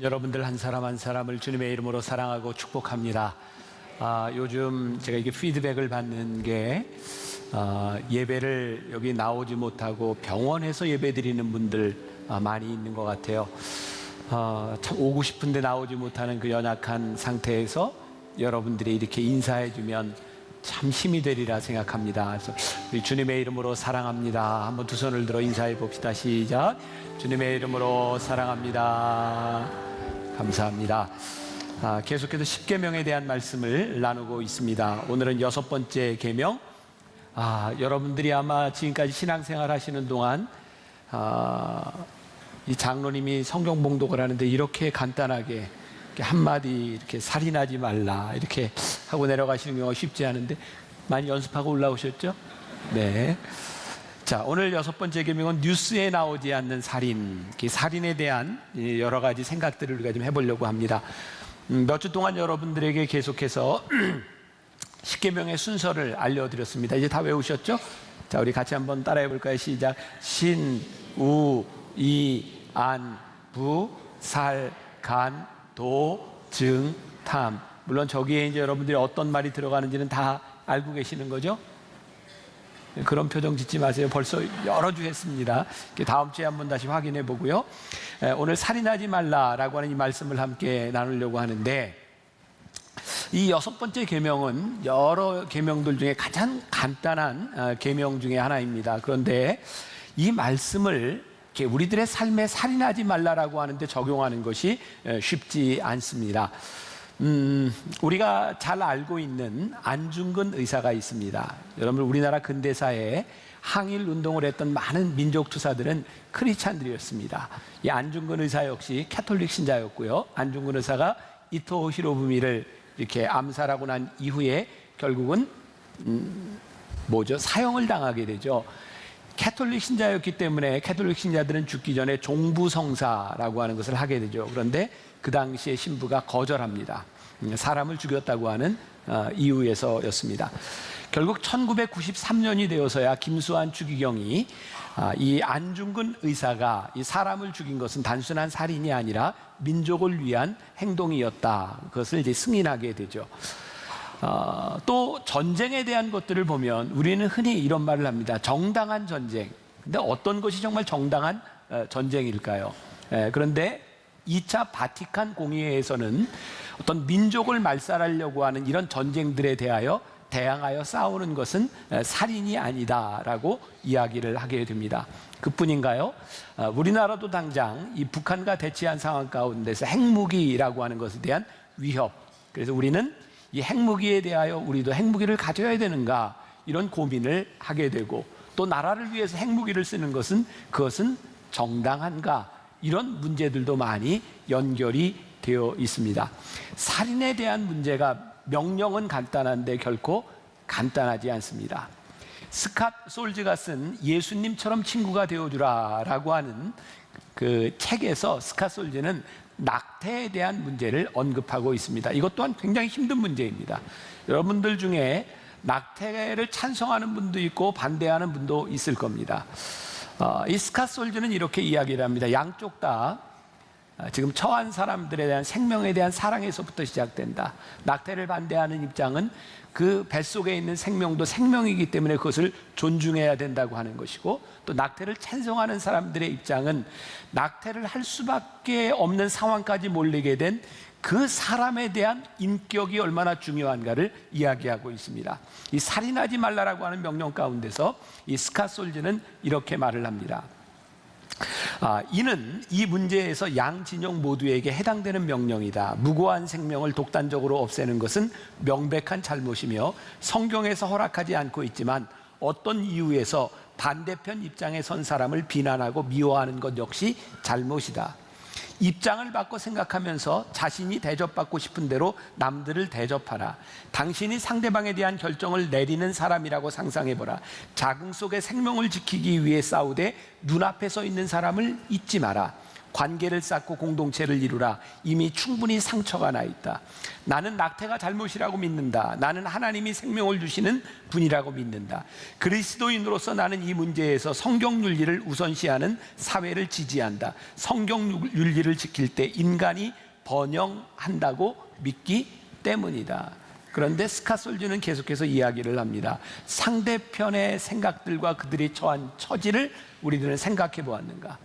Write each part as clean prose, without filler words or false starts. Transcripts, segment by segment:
여러분들 한 사람 한 사람을 주님의 이름으로 사랑하고 축복합니다. 요즘 제가 이게 피드백을 받는 게 예배를 여기 나오지 못하고 병원에서 예배 드리는 분들 많이 있는 것 같아요. 참 오고 싶은데 나오지 못하는 그 연약한 상태에서 여러분들이 이렇게 인사해 주면 참 힘이 되리라 생각합니다. 그래서 우리 주님의 이름으로 사랑합니다. 한번 두 손을 들어 인사해 봅시다. 시작. 주님의 이름으로 사랑합니다. 감사합니다. 계속해서 십계명에 대한 말씀을 나누고 있습니다. 오늘은 6번째 계명. 여러분들이 아마 지금까지 신앙생활 하시는 동안 이 장로님이 성경 봉독을 하는데 이렇게 간단하게 이렇게 한마디 이렇게 살인하지 말라 이렇게 하고 내려가시는 경우가 쉽지 않은데 많이 연습하고 올라오셨죠? 네. 자, 오늘 6번째 계명은 뉴스에 나오지 않는 살인, 살인에 대한 여러 가지 생각들을 우리가 좀 해보려고 합니다. 몇 주 동안 여러분들에게 계속해서 십계명의 순서를 알려드렸습니다. 이제 다 외우셨죠? 자, 우리 같이 한번 따라해 볼까요? 시작. 신, 우, 이, 안, 부, 살, 간, 도, 증, 탐. 물론 저기에 이제 여러분들이 어떤 말이 들어가는지는 다 알고 계시는 거죠? 그런 표정 짓지 마세요. 벌써 여러 주 했습니다. 다음 주에 한번 다시 확인해 보고요. 오늘 살인하지 말라라고 하는 이 말씀을 함께 나누려고 하는데, 이 6번째 계명은 여러 계명들 중에 가장 간단한 계명 중에 하나입니다. 그런데 이 말씀을 우리들의 삶에 살인하지 말라라고 하는데 적용하는 것이 쉽지 않습니다. 우리가 잘 알고 있는 안중근 의사가 있습니다. 여러분, 우리나라 근대사에 항일 운동을 했던 많은 민족 투사들은 크리스찬들이었습니다. 이 안중근 의사 역시 캐톨릭 신자였고요. 안중근 의사가 이토 히로부미를 이렇게 암살하고 난 이후에 결국은 사형을 당하게 되죠. 캐톨릭 신자였기 때문에 캐톨릭 신자들은 죽기 전에 종부성사라고 하는 것을 하게 되죠. 그런데 그 당시에 신부가 거절합니다. 사람을 죽였다고 하는 이유에서였습니다. 결국 1993년이 되어서야 김수환 추기경이 이 안중근 의사가 이 사람을 죽인 것은 단순한 살인이 아니라 민족을 위한 행동이었다. 그것을 이제 승인하게 되죠. 또 전쟁에 대한 것들을 보면 우리는 흔히 이런 말을 합니다. 정당한 전쟁. 근데 어떤 것이 정말 정당한 전쟁일까요? 그런데 2차 바티칸 공의회에서는 어떤 민족을 말살하려고 하는 이런 전쟁들에 대항하여 싸우는 것은 살인이 아니다라고 이야기를 하게 됩니다. 그뿐인가요? 우리나라도 당장 이 북한과 대치한 상황 가운데서 핵무기라고 하는 것에 대한 위협. 그래서 우리는 이 핵무기에 대하여 우리도 핵무기를 가져야 되는가 이런 고민을 하게 되고, 또 나라를 위해서 핵무기를 쓰는 것은 그것은 정당한가 이런 문제들도 많이 연결이 되어 있습니다. 살인에 대한 문제가 명령은 간단한데 결코 간단하지 않습니다. 스캇 솔즈가 쓴 예수님처럼 친구가 되어주라라고 하는 그 책에서 스캇 솔즈는 낙태에 대한 문제를 언급하고 있습니다. 이것 또한 굉장히 힘든 문제입니다. 여러분들 중에 낙태를 찬성하는 분도 있고 반대하는 분도 있을 겁니다. 이 스캇 솔즈는 이렇게 이야기를 합니다. 양쪽 다 지금 처한 사람들에 대한 생명에 대한 사랑에서부터 시작된다. 낙태를 반대하는 입장은 그 뱃속에 있는 생명도 생명이기 때문에 그것을 존중해야 된다고 하는 것이고, 또 낙태를 찬성하는 사람들의 입장은 낙태를 할 수밖에 없는 상황까지 몰리게 된 그 사람에 대한 인격이 얼마나 중요한가를 이야기하고 있습니다. 이 살인하지 말라라고 하는 명령 가운데서 이 스캇 솔즈는 이렇게 말을 합니다. 이는 이 문제에서 양 진영 모두에게 해당되는 명령이다. 무고한 생명을 독단적으로 없애는 것은 명백한 잘못이며 성경에서 허락하지 않고 있지만 어떤 이유에서 반대편 입장에 선 사람을 비난하고 미워하는 것 역시 잘못이다. 입장을 바꿔 생각하면서 자신이 대접받고 싶은 대로 남들을 대접하라. 당신이 상대방에 대한 결정을 내리는 사람이라고 상상해보라. 자궁 속의 생명을 지키기 위해 싸우되 눈앞에 서 있는 사람을 잊지 마라. 관계를 쌓고 공동체를 이루라. 이미 충분히 상처가 나 있다. 나는 낙태가 잘못이라고 믿는다. 나는 하나님이 생명을 주시는 분이라고 믿는다. 그리스도인으로서 나는 이 문제에서 성경 윤리를 우선시하는 사회를 지지한다. 성경 윤리를 지킬 때 인간이 번영한다고 믿기 때문이다. 그런데 스카솔즈는 계속해서 이야기를 합니다. 상대편의 생각들과 그들이 처한 처지를 우리들은 생각해 보았는가?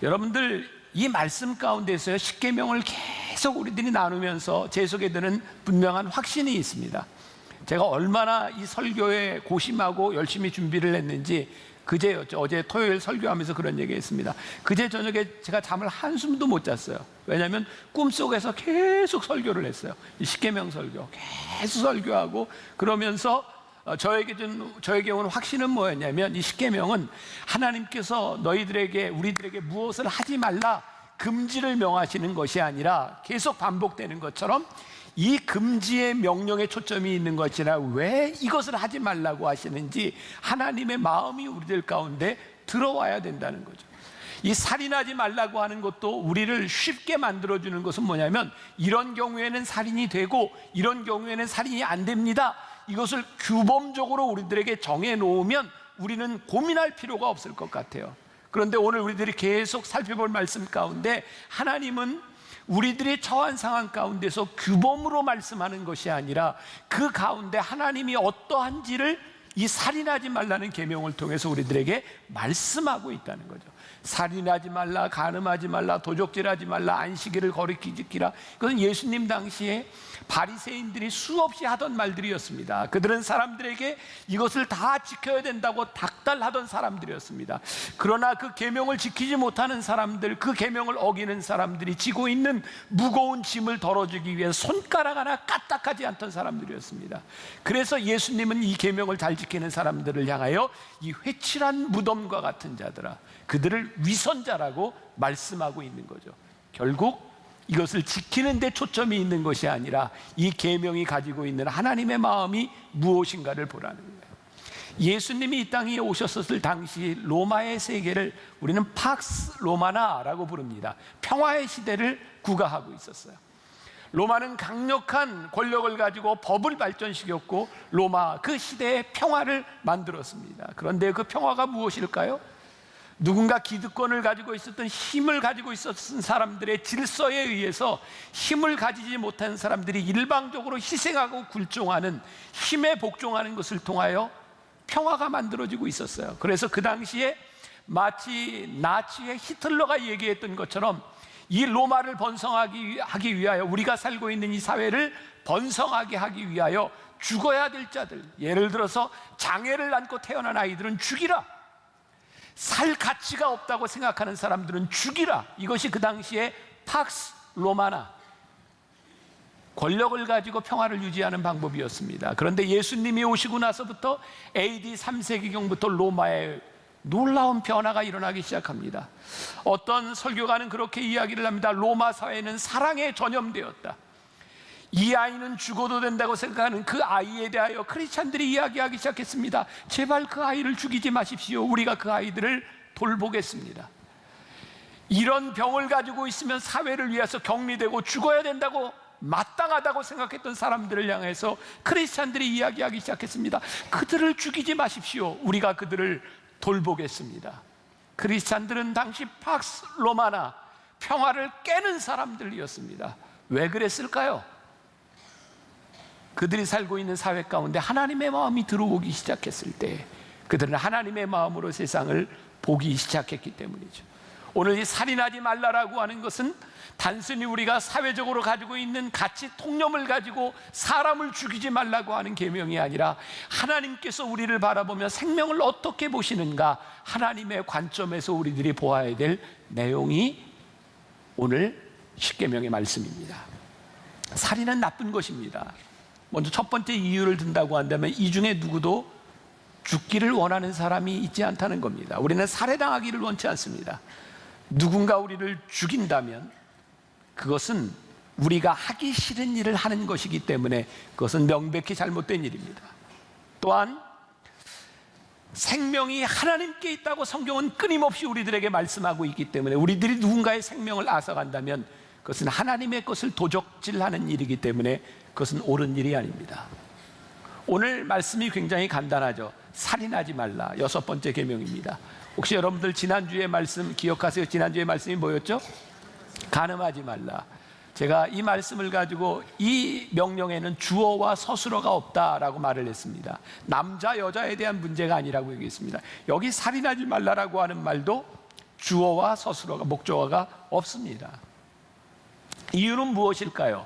여러분들, 이 말씀 가운데서요, 십계명을 계속 우리들이 나누면서 제 속에 드는 분명한 확신이 있습니다. 제가 얼마나 이 설교에 고심하고 열심히 준비를 했는지 그제였죠. 어제 토요일 설교하면서 그런 얘기했습니다. 그제 저녁에 제가 잠을 한숨도 못 잤어요. 왜냐하면 꿈속에서 계속 설교를 했어요. 이 십계명 설교 계속 설교하고 그러면서 저에게 온 확신은 뭐였냐면, 이 십계명은 하나님께서 우리들에게 무엇을 하지 말라 금지를 명하시는 것이 아니라 계속 반복되는 것처럼 이 금지의 명령에 초점이 있는 것이라 왜 이것을 하지 말라고 하시는지 하나님의 마음이 우리들 가운데 들어와야 된다는 거죠. 이 살인하지 말라고 하는 것도 우리를 쉽게 만들어주는 것은 뭐냐면, 이런 경우에는 살인이 되고 이런 경우에는 살인이 안 됩니다. 이것을 규범적으로 우리들에게 정해놓으면 우리는 고민할 필요가 없을 것 같아요. 그런데 오늘 우리들이 계속 살펴볼 말씀 가운데 하나님은 우리들이 처한 상황 가운데서 규범으로 말씀하는 것이 아니라 그 가운데 하나님이 어떠한지를 이 살인하지 말라는 계명을 통해서 우리들에게 말씀하고 있다는 거죠. 살인하지 말라, 간음하지 말라, 도적질하지 말라, 안식일을 거룩히 지키라. 이것은 예수님 당시에 바리새인들이 수없이 하던 말들이었습니다. 그들은 사람들에게 이것을 다 지켜야 된다고 닥달하던 사람들이었습니다. 그러나 그 계명을 지키지 못하는 사람들, 그 계명을 어기는 사람들이 지고 있는 무거운 짐을 덜어주기 위해 손가락 하나 까딱하지 않던 사람들이었습니다. 그래서 예수님은 이 계명을 잘 지키는 사람들을 향하여 이 회칠한 무덤과 같은 자들아, 그들을 위선자라고 말씀하고 있는 거죠. 결국 이것을 지키는 데 초점이 있는 것이 아니라 이 계명이 가지고 있는 하나님의 마음이 무엇인가를 보라는 거예요. 예수님이 이 땅에 오셨을 당시 로마의 세계를 우리는 팍스 로마나라고 부릅니다. 평화의 시대를 구가하고 있었어요. 로마는 강력한 권력을 가지고 법을 발전시켰고 로마 그 시대의 평화를 만들었습니다. 그런데 그 평화가 무엇일까요? 누군가 기득권을 가지고 있었던, 힘을 가지고 있었던 사람들의 질서에 의해서 힘을 가지지 못한 사람들이 일방적으로 희생하고 굴종하는, 힘에 복종하는 것을 통하여 평화가 만들어지고 있었어요. 그래서 그 당시에 마치 나치의 히틀러가 얘기했던 것처럼 이 로마를 번성하기 위하여, 우리가 살고 있는 이 사회를 번성하게 하기 위하여 죽어야 될 자들, 예를 들어서 장애를 안고 태어난 아이들은 죽이라, 살 가치가 없다고 생각하는 사람들은 죽이라. 이것이 그 당시에 팍스 로마나, 권력을 가지고 평화를 유지하는 방법이었습니다. 그런데 예수님이 오시고 나서부터 AD 3세기경부터 로마에 놀라운 변화가 일어나기 시작합니다. 어떤 설교가는 그렇게 이야기를 합니다. 로마 사회는 사랑에 전염되었다. 이 아이는 죽어도 된다고 생각하는 그 아이에 대하여 크리스찬들이 이야기하기 시작했습니다. 제발 그 아이를 죽이지 마십시오. 우리가 그 아이들을 돌보겠습니다. 이런 병을 가지고 있으면 사회를 위해서 격리되고 죽어야 된다고, 마땅하다고 생각했던 사람들을 향해서 크리스찬들이 이야기하기 시작했습니다. 그들을 죽이지 마십시오. 우리가 그들을 돌보겠습니다. 크리스찬들은 당시 팍스 로마나, 평화를 깨는 사람들이었습니다. 왜 그랬을까요? 그들이 살고 있는 사회 가운데 하나님의 마음이 들어오기 시작했을 때 그들은 하나님의 마음으로 세상을 보기 시작했기 때문이죠. 오늘 이 살인하지 말라라고 하는 것은 단순히 우리가 사회적으로 가지고 있는 가치 통념을 가지고 사람을 죽이지 말라고 하는 계명이 아니라 하나님께서 우리를 바라보며 생명을 어떻게 보시는가, 하나님의 관점에서 우리들이 보아야 될 내용이 오늘 십계명의 말씀입니다. 살인은 나쁜 것입니다. 먼저 첫 번째 이유를 든다고 한다면 이 중에 누구도 죽기를 원하는 사람이 있지 않다는 겁니다. 우리는 살해당하기를 원치 않습니다. 누군가 우리를 죽인다면 그것은 우리가 하기 싫은 일을 하는 것이기 때문에 그것은 명백히 잘못된 일입니다. 또한 생명이 하나님께 있다고 성경은 끊임없이 우리들에게 말씀하고 있기 때문에 우리들이 누군가의 생명을 앗아간다면 그것은 하나님의 것을 도적질하는 일이기 때문에 그것은 옳은 일이 아닙니다. 오늘 말씀이 굉장히 간단하죠. 살인하지 말라. 6번째 계명입니다. 혹시 여러분들 지난주의 말씀 기억하세요? 지난주의 말씀이 뭐였죠? 간음하지 말라. 제가 이 말씀을 가지고 이 명령에는 주어와 서술어가 없다라고 말을 했습니다. 남자 여자에 대한 문제가 아니라고 얘기했습니다. 여기 살인하지 말라라고 하는 말도 주어와 서술어가 목적어가 없습니다. 이유는 무엇일까요?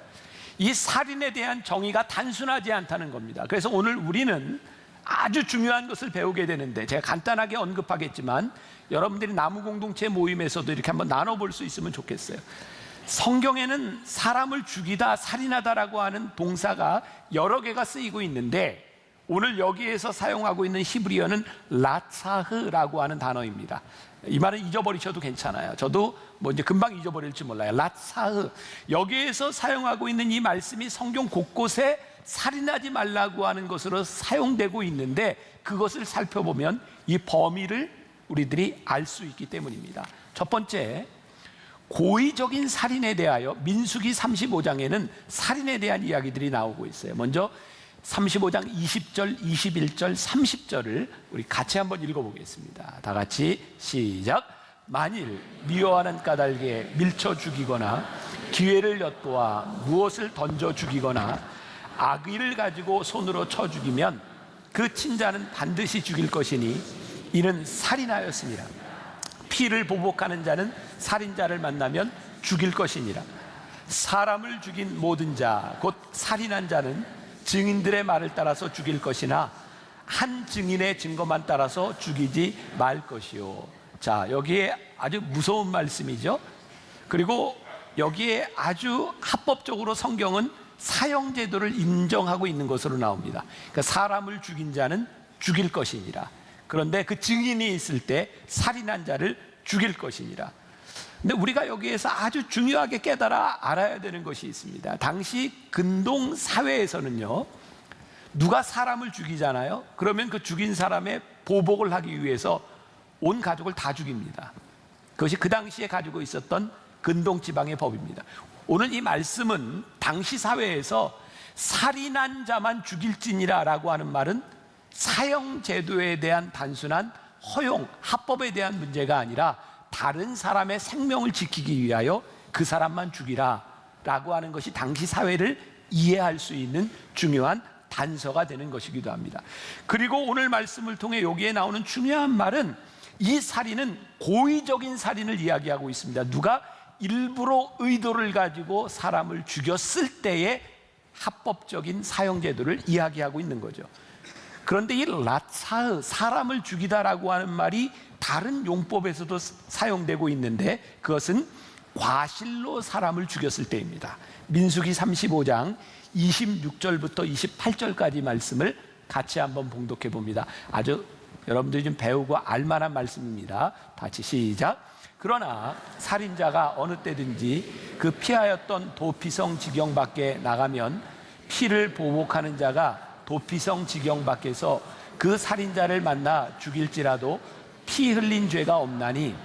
이 살인에 대한 정의가 단순하지 않다는 겁니다. 그래서 오늘 우리는 아주 중요한 것을 배우게 되는데, 제가 간단하게 언급하겠지만 여러분들이 나무 공동체 모임에서도 이렇게 한번 나눠볼 수 있으면 좋겠어요. 성경에는 사람을 죽이다, 살인하다라고 하는 동사가 여러 개가 쓰이고 있는데 오늘 여기에서 사용하고 있는 히브리어는 라차흐라고 하는 단어입니다. 이 말은 잊어버리셔도 괜찮아요. 저도 뭐 이제 금방 잊어버릴지 몰라요. 라차흐. 여기에서 사용하고 있는 이 말씀이 성경 곳곳에 살인하지 말라고 하는 것으로 사용되고 있는데 그것을 살펴보면 이 범위를 우리들이 알 수 있기 때문입니다. 첫 번째, 고의적인 살인에 대하여 민수기 35장에는 살인에 대한 이야기들이 나오고 있어요. 먼저 35장 20절, 21절, 30절을 우리 같이 한번 읽어보겠습니다. 다 같이 시작. 만일 미워하는 까닭에 밀쳐 죽이거나 기회를 엿보아 무엇을 던져 죽이거나 악의를 가지고 손으로 쳐 죽이면 그 친자는 반드시 죽일 것이니 이는 살인하였습니다. 피를 보복하는 자는 살인자를 만나면 죽일 것이니라. 사람을 죽인 모든 자, 곧 살인한 자는 증인들의 말을 따라서 죽일 것이나 한 증인의 증거만 따라서 죽이지 말 것이요. 자, 여기에 아주 무서운 말씀이죠. 그리고 여기에 아주 합법적으로 성경은 사형제도를 인정하고 있는 것으로 나옵니다. 그러니까 사람을 죽인 자는 죽일 것이니라. 그런데 그 증인이 있을 때 살인한 자를 죽일 것이니라. 근데 우리가 여기에서 아주 중요하게 깨달아 알아야 되는 것이 있습니다. 당시 근동 사회에서는요, 누가 사람을 죽이잖아요. 그러면 그 죽인 사람의 보복을 하기 위해서 온 가족을 다 죽입니다. 그것이 그 당시에 가지고 있었던 근동 지방의 법입니다. 오늘 이 말씀은 당시 사회에서 살인한 자만 죽일지니라 라고 하는 말은 사형 제도에 대한 단순한 허용, 합법에 대한 문제가 아니라 다른 사람의 생명을 지키기 위하여 그 사람만 죽이라 라고 하는 것이 당시 사회를 이해할 수 있는 중요한 단서가 되는 것이기도 합니다. 그리고 오늘 말씀을 통해 여기에 나오는 중요한 말은 이 살인은 고의적인 살인을 이야기하고 있습니다. 누가 일부러 의도를 가지고 사람을 죽였을 때의 합법적인 사형제도를 이야기하고 있는 거죠. 그런데 이 라차흐, 사람을 죽이다라고 하는 말이 다른 용법에서도 사용되고 있는데 그것은 과실로 사람을 죽였을 때입니다. 민수기 35장 26절부터 28절까지 말씀을 같이 한번 봉독해 봅니다. 아주 여러분들이 좀 배우고 알만한 말씀입니다. 같이 시작. 그러나 살인자가 어느 때든지 그 피하였던 도피성 지경 밖에 나가면 피를 보복하는 자가 도피성 지경 밖에서 그 살인자를 만나 죽일지라도 피 흘린 죄가 없나니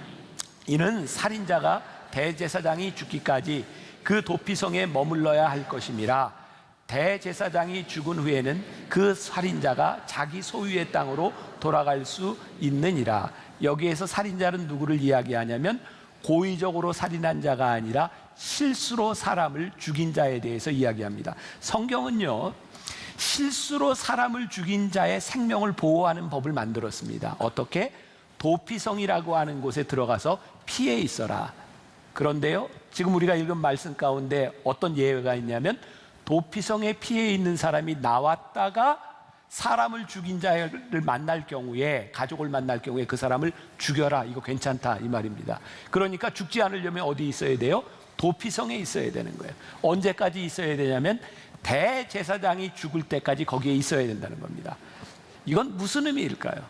이는 살인자가 대제사장이 죽기까지 그 도피성에 머물러야 할 것임이라. 대제사장이 죽은 후에는 그 살인자가 자기 소유의 땅으로 돌아갈 수 있느니라. 여기에서 살인자는 누구를 이야기하냐면 고의적으로 살인한 자가 아니라 실수로 사람을 죽인 자에 대해서 이야기합니다. 성경은요, 실수로 사람을 죽인 자의 생명을 보호하는 법을 만들었습니다. 어떻게? 도피성이라고 하는 곳에 들어가서 피해 있어라. 그런데요, 지금 우리가 읽은 말씀 가운데 어떤 예외가 있냐면 도피성에 피해 있는 사람이 나왔다가 사람을 죽인 자를 만날 경우에, 가족을 만날 경우에 그 사람을 죽여라, 이거 괜찮다 이 말입니다. 그러니까 죽지 않으려면 어디 있어야 돼요? 도피성에 있어야 되는 거예요. 언제까지 있어야 되냐면 대제사장이 죽을 때까지 거기에 있어야 된다는 겁니다. 이건 무슨 의미일까요?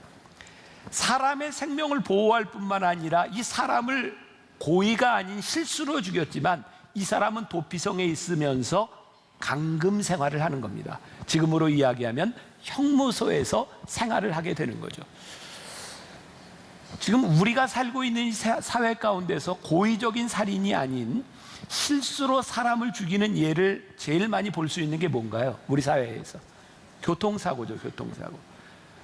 사람의 생명을 보호할 뿐만 아니라 이 사람을 고의가 아닌 실수로 죽였지만 이 사람은 도피성에 있으면서 감금 생활을 하는 겁니다. 지금으로 이야기하면 형무소에서 생활을 하게 되는 거죠. 지금 우리가 살고 있는 이 사회 가운데서 고의적인 살인이 아닌 실수로 사람을 죽이는 예를 제일 많이 볼 수 있는 게 뭔가요? 우리 사회에서 교통사고죠. 교통사고.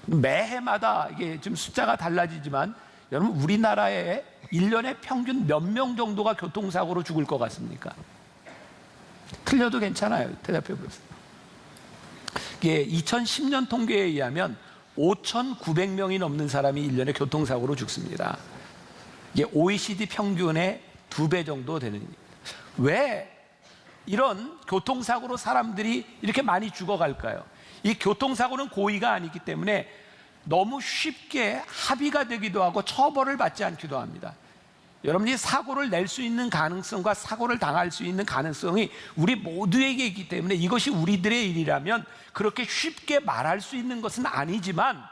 매해마다 이게 지금 숫자가 달라지지만 여러분, 우리나라에 1년에 평균 몇 명 정도가 교통사고로 죽을 것 같습니까? 틀려도 괜찮아요. 대답해 보세요. 이게 2010년 통계에 의하면 5,900명이 넘는 사람이 1년에 교통사고로 죽습니다. 이게 OECD 평균의 2배 정도 되는 일입니다. 왜 이런 교통사고로 사람들이 이렇게 많이 죽어갈까요? 이 교통사고는 고의가 아니기 때문에 너무 쉽게 합의가 되기도 하고 처벌을 받지 않기도 합니다. 여러분이 사고를 낼 수 있는 가능성과 사고를 당할 수 있는 가능성이 우리 모두에게 있기 때문에 이것이 우리들의 일이라면 그렇게 쉽게 말할 수 있는 것은 아니지만,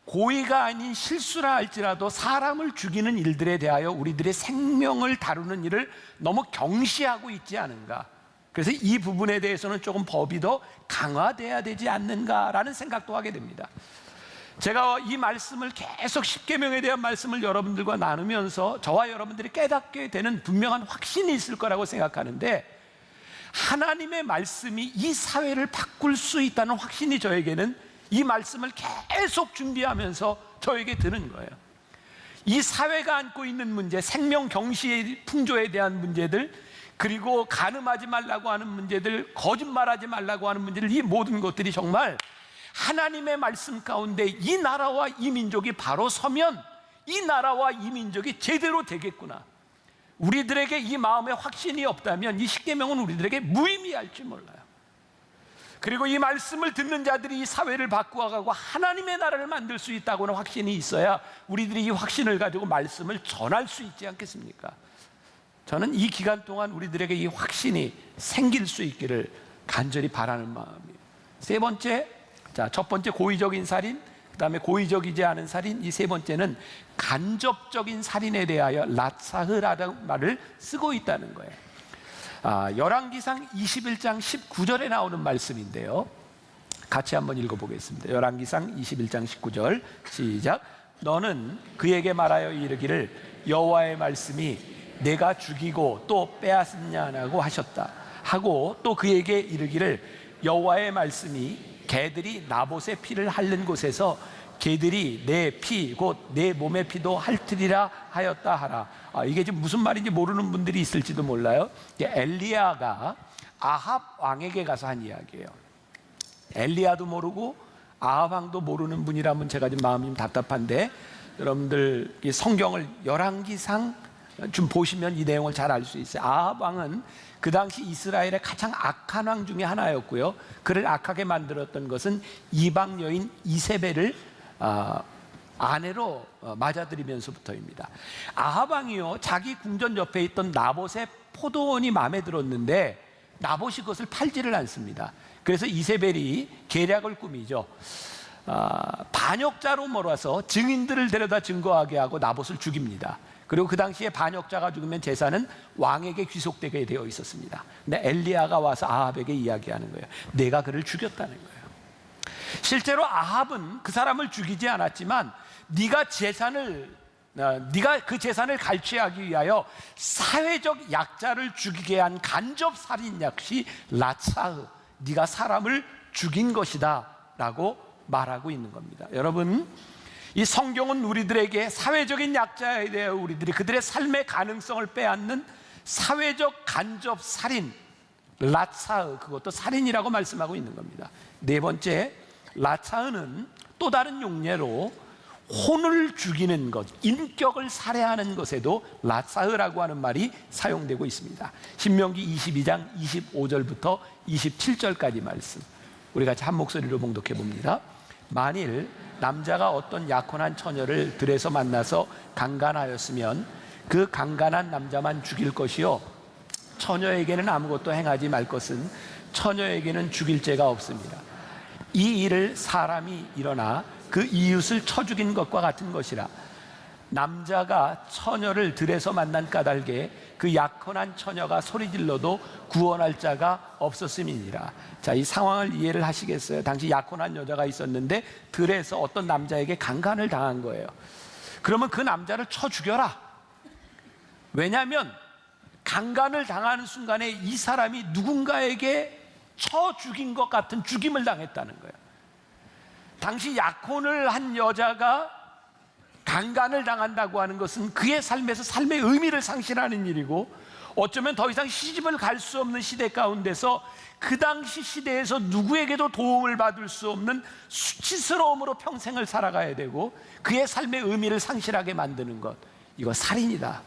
고의가 아닌 실수라 할지라도 사람을 죽이는 일들에 대하여 우리들의 생명을 다루는 일을 너무 경시하고 있지 않은가. 그래서 이 부분에 대해서는 조금 법이 더 강화돼야 되지 않는가라는 생각도 하게 됩니다. 제가 이 말씀을 계속 십계명에 대한 말씀을 여러분들과 나누면서 저와 여러분들이 깨닫게 되는 분명한 확신이 있을 거라고 생각하는데, 하나님의 말씀이 이 사회를 바꿀 수 있다는 확신이 저에게는 이 말씀을 계속 준비하면서 저에게 드는 거예요. 이 사회가 안고 있는 문제, 생명 경시의 풍조에 대한 문제들, 그리고 간음하지 말라고 하는 문제들, 거짓말하지 말라고 하는 문제들, 이 모든 것들이 정말 하나님의 말씀 가운데 이 나라와 이 민족이 바로 서면 이 나라와 이 민족이 제대로 되겠구나. 우리들에게 이 마음에 확신이 없다면 이 십계명은 우리들에게 무의미할지 몰라요. 그리고 이 말씀을 듣는 자들이 이 사회를 바꾸어가고 하나님의 나라를 만들 수 있다고는 확신이 있어야 우리들이 이 확신을 가지고 말씀을 전할 수 있지 않겠습니까? 저는 이 기간 동안 우리들에게 이 확신이 생길 수 있기를 간절히 바라는 마음이에요. 세 번째, 첫 번째 고의적인 살인, 그 다음에 고의적이지 않은 살인, 이 세 번째는 간접적인 살인에 대하여 라사흐라는 말을 쓰고 있다는 거예요. 열왕기상 21장 19절에 나오는 말씀인데요, 같이 한번 읽어보겠습니다. 열왕기상 21장 19절 시작. 너는 그에게 말하여 이르기를 여호와의 말씀이 내가 죽이고 또 빼앗았냐고 하셨다 하고, 또 그에게 이르기를 여호와의 말씀이 개들이 나봇의 피를 핥는 곳에서 개들이 내 피 곧 내 몸의 피도 핥으리라 하였다 하라. 이게 지금 무슨 말인지 모르는 분들이 있을지도 몰라요. 엘리야가 아합 왕에게 가서 한 이야기예요. 엘리야도 모르고 아합 왕도 모르는 분이라면 제가 지금 마음이 좀 답답한데, 여러분들 이 성경을 열왕기상 좀 보시면 이 내용을 잘 알 수 있어요. 아합 왕은 그 당시 이스라엘의 가장 악한 왕 중에 하나였고요, 그를 악하게 만들었던 것은 이방 여인 이세벨을 아내로 맞아들이면서부터입니다. 아합 왕이요, 자기 궁전 옆에 있던 나봇의 포도원이 마음에 들었는데 나봇이 그것을 팔지를 않습니다. 그래서 이세벨이 계략을 꾸미죠. 반역자로 몰아서 증인들을 데려다 증거하게 하고 나봇을 죽입니다. 그리고 그 당시에 반역자가 죽으면 재산은 왕에게 귀속되게 되어 있었습니다. 근데 엘리야가 와서 아합에게 이야기하는 거예요. 내가 그를 죽였다는 거예요. 실제로 아합은 그 사람을 죽이지 않았지만 네가 그 재산을 갈취하기 위하여 사회적 약자를 죽이게 한 간접 살인 역시 라사흐, 네가 사람을 죽인 것이다 라고 말하고 있는 겁니다. 여러분, 이 성경은 우리들에게 사회적인 약자에 대해 우리들이 그들의 삶의 가능성을 빼앗는 사회적 간접 살인, 라사흐, 그것도 살인이라고 말씀하고 있는 겁니다. 네 번째, 라사흐는 또 다른 용례로 혼을 죽이는 것, 인격을 살해하는 것에도 라사흐라고 하는 말이 사용되고 있습니다. 신명기 22장 25절부터 27절까지 말씀, 우리 같이 한 목소리로 봉독해 봅니다. 만일 남자가 어떤 약혼한 처녀를 들에서 만나서 강간하였으면 그 강간한 남자만 죽일 것이요, 처녀에게는 아무것도 행하지 말 것은 처녀에게는 죽일 죄가 없습니다. 이 일을 사람이 일어나 그 이웃을 쳐 죽인 것과 같은 것이라. 남자가 처녀를 들에서 만난 까닭에 그 약혼한 처녀가 소리질러도 구원할 자가 없었음이니라. 자, 이 상황을 이해를 하시겠어요? 당시 약혼한 여자가 있었는데 들에서 어떤 남자에게 강간을 당한 거예요. 그러면 그 남자를 쳐 죽여라. 왜냐하면 강간을 당하는 순간에 이 사람이 누군가에게 쳐 죽인 것 같은 죽임을 당했다는 거예요. 당시 약혼을 한 여자가 강간을 당한다고 하는 것은 그의 삶에서 삶의 의미를 상실하는 일이고, 어쩌면 더 이상 시집을 갈 수 없는 시대 가운데서 그 당시 시대에서 누구에게도 도움을 받을 수 없는 수치스러움으로 평생을 살아가야 되고 그의 삶의 의미를 상실하게 만드는 것, 이거 살인이다.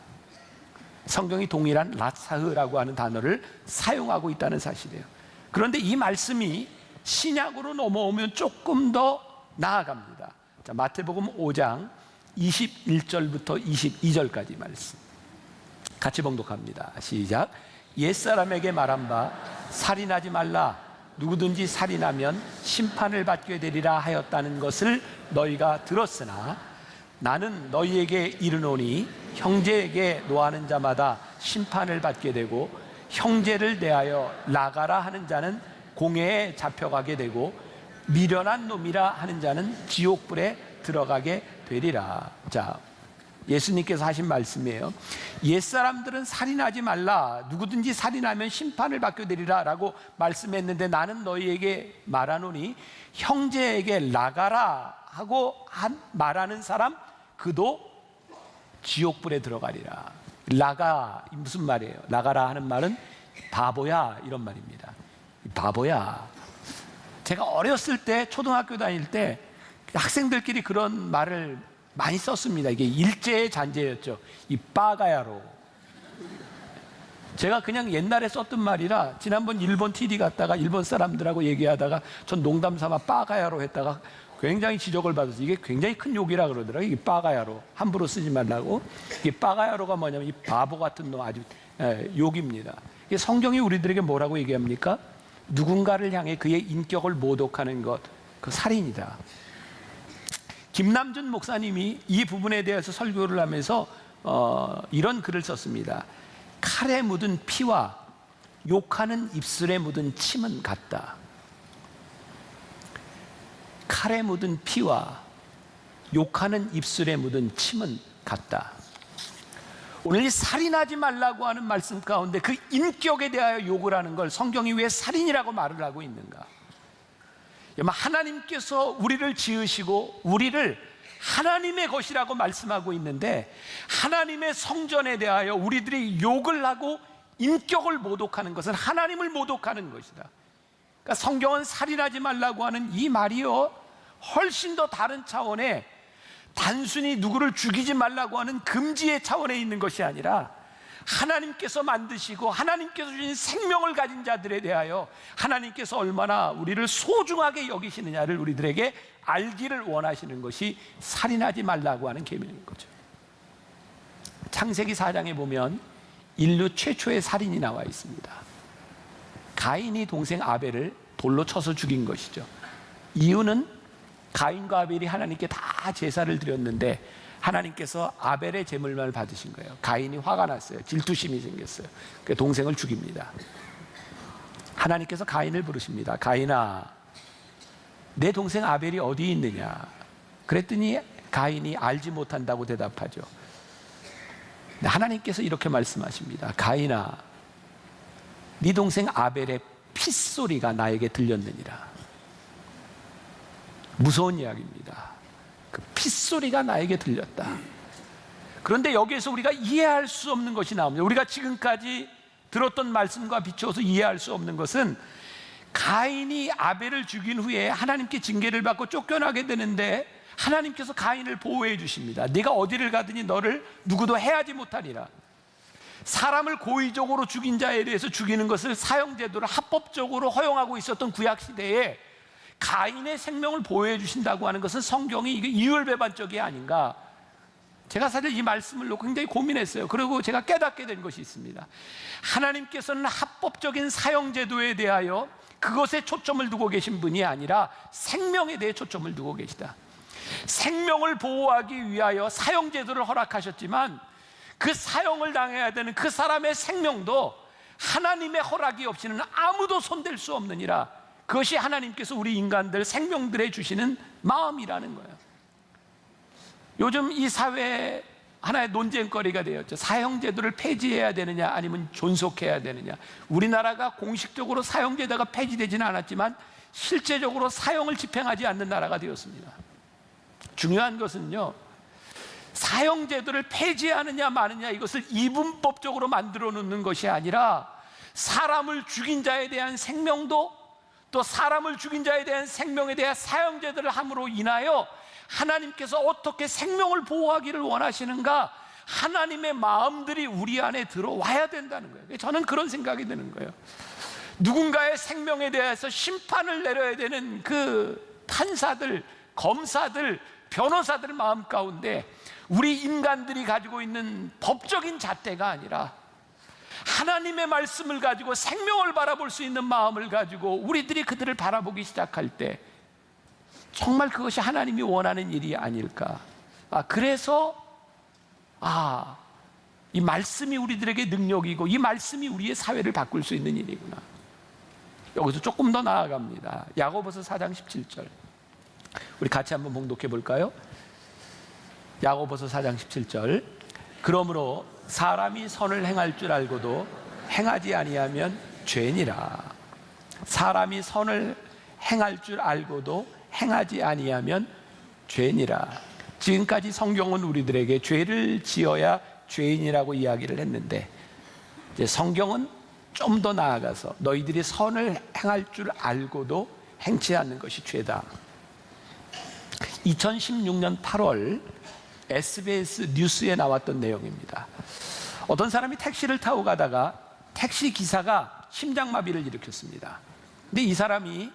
성경이 동일한 라사흐라고 하는 단어를 사용하고 있다는 사실이에요. 그런데 이 말씀이 신약으로 넘어오면 조금 더 나아갑니다. 자, 마태복음 5장 21절부터 22절까지 말씀 같이 봉독합니다. 시작. 옛사람에게 말한 바 살인하지 말라, 누구든지 살인하면 심판을 받게 되리라 하였다는 것을 너희가 들었으나 나는 너희에게 이르노니 형제에게 노하는 자마다 심판을 받게 되고 형제를 대하여 나가라 하는 자는 공회에 잡혀가게 되고 미련한 놈이라 하는 자는 지옥불에 들어가게 되리라. 자, 예수님께서 하신 말씀이에요. 옛사람들은 살인하지 말라, 누구든지 살인하면 심판을 받게 되리라 라고 말씀했는데 나는 너희에게 말하노니 형제에게 나가라 하고 말하는 사람 그도 지옥불에 들어가리라. 나가 무슨 말이에요? 나가라 하는 말은 바보야 이런 말입니다. 바보야. 제가 어렸을 때 초등학교 다닐 때 학생들끼리 그런 말을 많이 썼습니다. 이게 일제의 잔재였죠. 이 빠가야로. 제가 그냥 옛날에 썼던 말이라 지난번 일본 TD 갔다가 일본 사람들하고 얘기하다가 전 농담 삼아 빠가야로 했다가 굉장히 지적을 받았어요. 이게 굉장히 큰 욕이라 그러더라고요. 이게 빠가야로. 함부로 쓰지 말라고. 이게 빠가야로가 뭐냐면 이 바보 같은 놈, 아주 욕입니다. 이게 성경이 우리들에게 뭐라고 얘기합니까? 누군가를 향해 그의 인격을 모독하는 것, 그 살인이다. 김남준 목사님이 이 부분에 대해서 설교를 하면서 이런 글을 썼습니다. 칼에 묻은 피와 욕하는 입술에 묻은 침은 같다. 칼에 묻은 피와 욕하는 입술에 묻은 침은 같다. 오늘 이 살인하지 말라고 하는 말씀 가운데 그 인격에 대하여 욕을 하는 걸 성경이 왜 살인이라고 말을 하고 있는가? 하나님께서 우리를 지으시고 우리를 하나님의 것이라고 말씀하고 있는데 하나님의 성전에 대하여 우리들이 욕을 하고 인격을 모독하는 것은 하나님을 모독하는 것이다. 그러니까 성경은 살인하지 말라고 하는 이 말이요, 훨씬 더 다른 차원의, 단순히 누구를 죽이지 말라고 하는 금지의 차원에 있는 것이 아니라 하나님께서 만드시고 하나님께서 주신 생명을 가진 자들에 대하여 하나님께서 얼마나 우리를 소중하게 여기시느냐를 우리들에게 알기를 원하시는 것이 살인하지 말라고 하는 계명인 거죠. 창세기 4장에 보면 인류 최초의 살인이 나와 있습니다. 가인이 동생 아벨을 돌로 쳐서 죽인 것이죠. 이유는 가인과 아벨이 하나님께 다 제사를 드렸는데 하나님께서 아벨의 제물만 받으신 거예요. 가인이 화가 났어요. 질투심이 생겼어요. 그래서 동생을 죽입니다. 하나님께서 가인을 부르십니다. 가인아, 내 동생 아벨이 어디 있느냐? 그랬더니 가인이 알지 못한다고 대답하죠. 하나님께서 이렇게 말씀하십니다. 가인아, 네 동생 아벨의 핏소리가 나에게 들렸느니라. 무서운 이야기입니다. 그 핏소리가 나에게 들렸다. 그런데 여기에서 우리가 이해할 수 없는 것이 나옵니다. 우리가 지금까지 들었던 말씀과 비추어서 이해할 수 없는 것은 가인이 아벨을 죽인 후에 하나님께 징계를 받고 쫓겨나게 되는데 하나님께서 가인을 보호해 주십니다. 네가 어디를 가든지 너를 누구도 해하지 못하리라. 사람을 고의적으로 죽인 자에 대해서 죽이는 것을 사형제도를 합법적으로 허용하고 있었던 구약시대에 가인의 생명을 보호해 주신다고 하는 것은 성경이 이게 이율배반적이 아닌가. 제가 사실 이 말씀을 놓고 굉장히 고민했어요. 그리고 제가 깨닫게 된 것이 있습니다. 하나님께서는 합법적인 사형제도에 대하여 그것에 초점을 두고 계신 분이 아니라 생명에 대해 초점을 두고 계시다. 생명을 보호하기 위하여 사형제도를 허락하셨지만 그 사형을 당해야 되는 그 사람의 생명도 하나님의 허락이 없이는 아무도 손댈 수 없느니라. 그것이 하나님께서 우리 인간들 생명들에 주시는 마음이라는 거예요. 요즘 이 사회에 하나의 논쟁거리가 되었죠. 사형제도를 폐지해야 되느냐 아니면 존속해야 되느냐. 우리나라가 공식적으로 사형제도가 폐지되지는 않았지만 실제적으로 사형을 집행하지 않는 나라가 되었습니다. 중요한 것은요, 사형제도를 폐지하느냐 마느냐 이것을 이분법적으로 만들어 놓는 것이 아니라 사람을 죽인 자에 대한 생명도, 또 사람을 죽인 자에 대한 생명에 대한 사형제도를 함으로 인하여 하나님께서 어떻게 생명을 보호하기를 원하시는가, 하나님의 마음들이 우리 안에 들어와야 된다는 거예요. 저는 그런 생각이 드는 거예요. 누군가의 생명에 대해서 심판을 내려야 되는 그 판사들, 검사들, 변호사들 마음 가운데 우리 인간들이 가지고 있는 법적인 잣대가 아니라 하나님의 말씀을 가지고 생명을 바라볼 수 있는 마음을 가지고 우리들이 그들을 바라보기 시작할 때 정말 그것이 하나님이 원하는 일이 아닐까. 그래서 이 말씀이 우리들에게 능력이고 이 말씀이 우리의 사회를 바꿀 수 있는 일이구나. 여기서 조금 더 나아갑니다. 야고보서 4장 17절 우리 같이 한번 봉독해 볼까요? 야고보서 4장 17절 그러므로 사람이 선을 행할 줄 알고도 행하지 아니하면 죄니라. 사람이 선을 행할 줄 알고도 행하지 아니하면 죄니라. 지금까지 성경은 우리들에게 죄를 지어야 죄인이라고 이야기를 했는데 이제 성경은 좀 더 나아가서 너희들이 선을 행할 줄 알고도 행치 않는 것이 죄다. 2016년 8월 SBS 뉴스에 나왔던 내용입니다. 어떤 사람이 택시를 타고 가다가 택시 기사가 심장마비를 일으켰습니다. 근데 이 사람이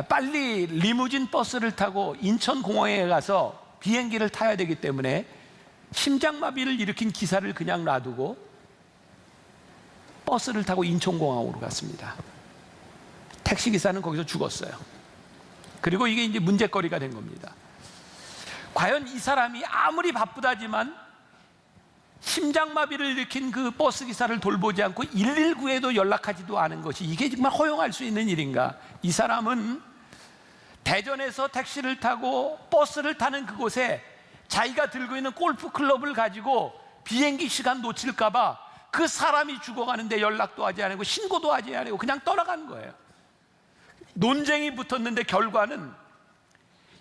빨리 리무진 버스를 타고 인천공항에 가서 비행기를 타야 되기 때문에 심장마비를 일으킨 기사를 그냥 놔두고 버스를 타고 인천공항으로 갔습니다. 택시기사는 거기서 죽었어요. 그리고 이게 이제 문제거리가 된 겁니다. 과연 이 사람이 아무리 바쁘다지만 심장마비를 일으킨 그 버스기사를 돌보지 않고 119에도 연락하지도 않은 것이 이게 정말 허용할 수 있는 일인가? 이 사람은 대전에서 택시를 타고 버스를 타는 그곳에 자기가 들고 있는 골프클럽을 가지고 비행기 시간 놓칠까봐 그 사람이 죽어가는데 연락도 하지 않고 신고도 하지 않고 그냥 떠나간 거예요. 논쟁이 붙었는데 결과는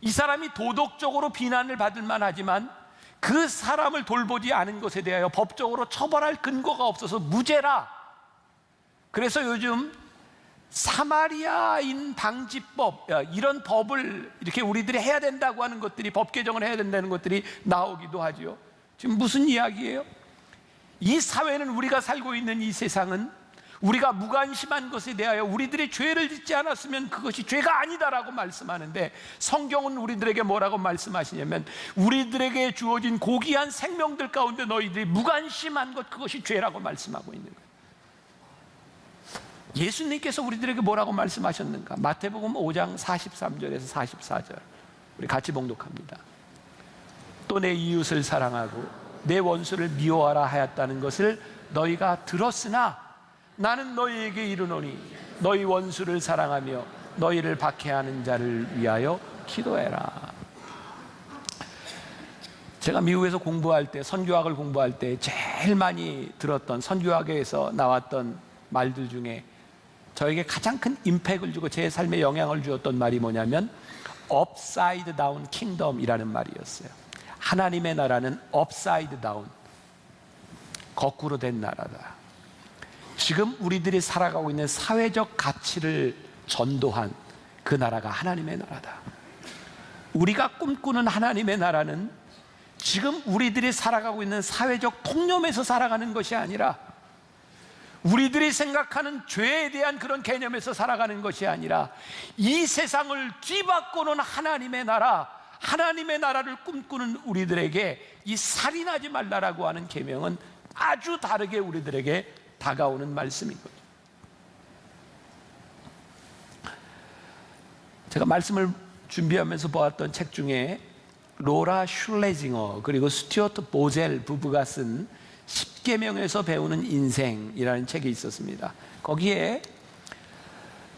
이 사람이 도덕적으로 비난을 받을 만하지만 그 사람을 돌보지 않은 것에 대하여 법적으로 처벌할 근거가 없어서 무죄라. 그래서 요즘 사마리아인 방지법, 이런 법을 이렇게 우리들이 해야 된다고 하는 것들이, 법 개정을 해야 된다는 것들이 나오기도 하지요. 지금 무슨 이야기예요? 이 사회는, 우리가 살고 있는 이 세상은 우리가 무관심한 것에 대하여 우리들이 죄를 짓지 않았으면 그것이 죄가 아니다라고 말씀하는데, 성경은 우리들에게 뭐라고 말씀하시냐면 우리들에게 주어진 고귀한 생명들 가운데 너희들이 무관심한 것, 그것이 죄라고 말씀하고 있는 거예요. 예수님께서 우리들에게 뭐라고 말씀하셨는가? 마태복음 5장 43절에서 44절 우리 같이 봉독합니다. 또 내 이웃을 사랑하고 내 원수를 미워하라 하였다는 것을 너희가 들었으나 나는 너희에게 이르노니 너희 원수를 사랑하며 너희를 박해하는 자를 위하여 기도해라. 제가 미국에서 공부할 때, 선교학을 공부할 때 제일 많이 들었던, 선교학에서 나왔던 말들 중에 저에게 가장 큰 임팩을 주고 제 삶에 영향을 주었던 말이 뭐냐면 upside down kingdom이라는 말이었어요. 하나님의 나라는 upside down, 거꾸로 된 나라다. 지금 우리들이 살아가고 있는 사회적 가치를 전도한 그 나라가 하나님의 나라다. 우리가 꿈꾸는 하나님의 나라는 지금 우리들이 살아가고 있는 사회적 통념에서 살아가는 것이 아니라, 우리들이 생각하는 죄에 대한 그런 개념에서 살아가는 것이 아니라, 이 세상을 뒤바꾸는 하나님의 나라, 하나님의 나라를 꿈꾸는 우리들에게 이 살인하지 말라라고 하는 계명은 아주 다르게 우리들에게 다가오는 말씀인 거죠. 제가 말씀을 준비하면서 보았던 책 중에 로라 슐레징어 그리고 스튜어트 보젤 부부가 쓴 10계명에서 배우는 인생이라는 책이 있었습니다. 거기에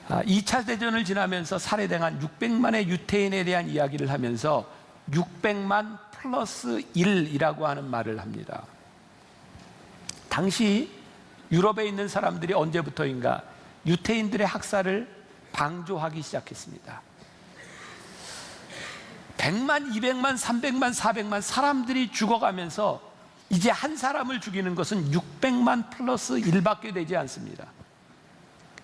2차 대전을 지나면서 살해당한 600만의 유태인에 대한 이야기를 하면서 600만 플러스 1이라고 하는 말을 합니다. 당시 유럽에 있는 사람들이 언제부터인가 유태인들의 학살을 방조하기 시작했습니다. 100만, 200만, 300만, 400만 사람들이 죽어가면서 이제 한 사람을 죽이는 것은 600만 플러스 1밖에 되지 않습니다.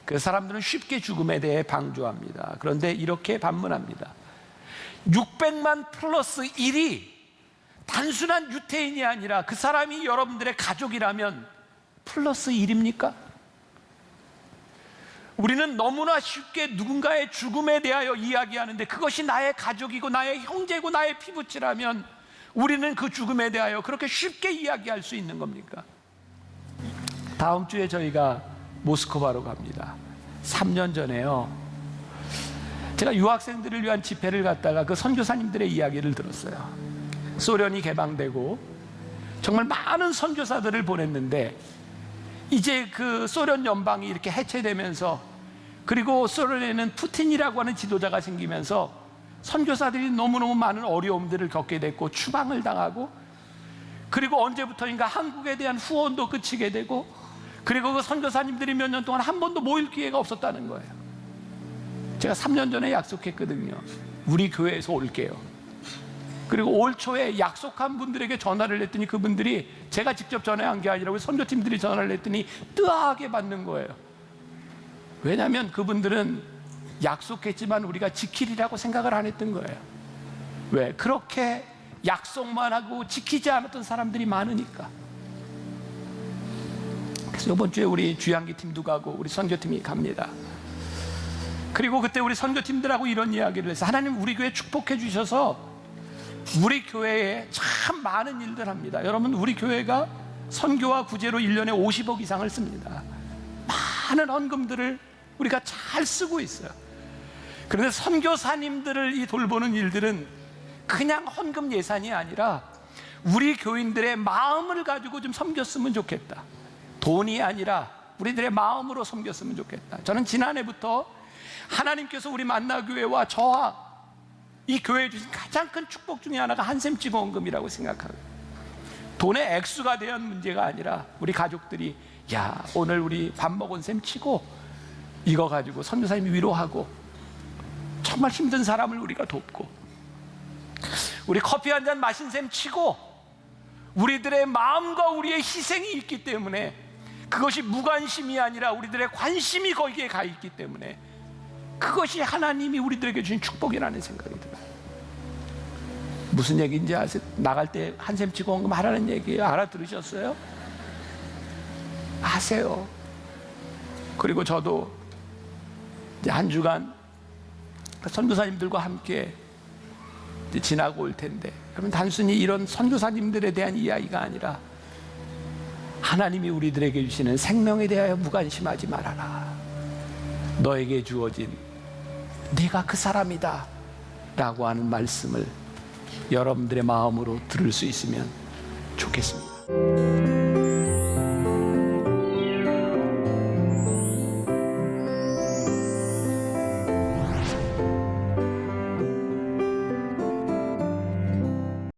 그 사람들은 쉽게 죽음에 대해 방조합니다. 그런데 이렇게 반문합니다. 600만 플러스 1이 단순한 유태인이 아니라 그 사람이 여러분들의 가족이라면 플러스 1입니까? 우리는 너무나 쉽게 누군가의 죽음에 대하여 이야기하는데 그것이 나의 가족이고 나의 형제고 나의 피부치라면 우리는 그 죽음에 대하여 그렇게 쉽게 이야기할 수 있는 겁니까? 다음 주에 저희가 모스크바로 갑니다. 3년 전에요. 제가 유학생들을 위한 집회를 갔다가 그 선교사님들의 이야기를 들었어요. 소련이 개방되고 정말 많은 선교사들을 보냈는데 이제 그 소련 연방이 이렇게 해체되면서 그리고 소련에는 푸틴이라고 하는 지도자가 생기면서 선교사들이 너무너무 많은 어려움들을 겪게 됐고 추방을 당하고 그리고 언제부터인가 한국에 대한 후원도 그치게 되고 그리고 그 선교사님들이 몇 년 동안 한 번도 모일 기회가 없었다는 거예요. 제가 3년 전에 약속했거든요. 우리 교회에서 올게요. 그리고 올 초에 약속한 분들에게 전화를 했더니 그분들이 제가 직접 전화한 게 아니라 우리 선교팀들이 전화를 했더니 뜨하게 받는 거예요. 왜냐하면 그분들은 약속했지만 우리가 지키리라고 생각을 안 했던 거예요. 왜? 그렇게 약속만 하고 지키지 않았던 사람들이 많으니까. 그래서 이번 주에 우리 주양기 팀도 가고 우리 선교팀이 갑니다. 그리고 그때 우리 선교팀들하고 이런 이야기를 해서 하나님 우리 교회 축복해 주셔서 우리 교회에 참 많은 일들 합니다. 여러분 우리 교회가 선교와 구제로 1년에 50억 이상을 씁니다. 많은 헌금들을 우리가 잘 쓰고 있어요. 그런데 선교사님들을 이 돌보는 일들은 그냥 헌금 예산이 아니라 우리 교인들의 마음을 가지고 좀 섬겼으면 좋겠다. 돈이 아니라 우리들의 마음으로 섬겼으면 좋겠다. 저는 지난해부터 하나님께서 우리 만나교회와 저와 이 교회에 주신 가장 큰 축복 중에 하나가 한샘 지원금이라고 생각합니다. 돈의 액수가 대한 문제가 아니라 우리 가족들이 야 오늘 우리 밥 먹은 셈 치고 이거 가지고 선교사님이 위로하고 정말 힘든 사람을 우리가 돕고 우리 커피 한 잔 마신 셈 치고 우리들의 마음과 우리의 희생이 있기 때문에 그것이 무관심이 아니라 우리들의 관심이 거기에 가 있기 때문에 그것이 하나님이 우리들에게 주신 축복이라는 생각이 들어요. 무슨 얘기인지 아세요? 나갈 때 한샘 치고 헌금 하라는 얘기예요. 알아들으셨어요? 아세요. 그리고 저도 이제 한 주간 선교사님들과 함께 이제 지나고 올 텐데 그러면 단순히 이런 선교사님들에 대한 이야기가 아니라 하나님이 우리들에게 주시는 생명에 대하여 무관심하지 말아라. 너에게 주어진 네가 그 사람이다 라고 하는 말씀을 여러분들의 마음으로 들을 수 있으면 좋겠습니다.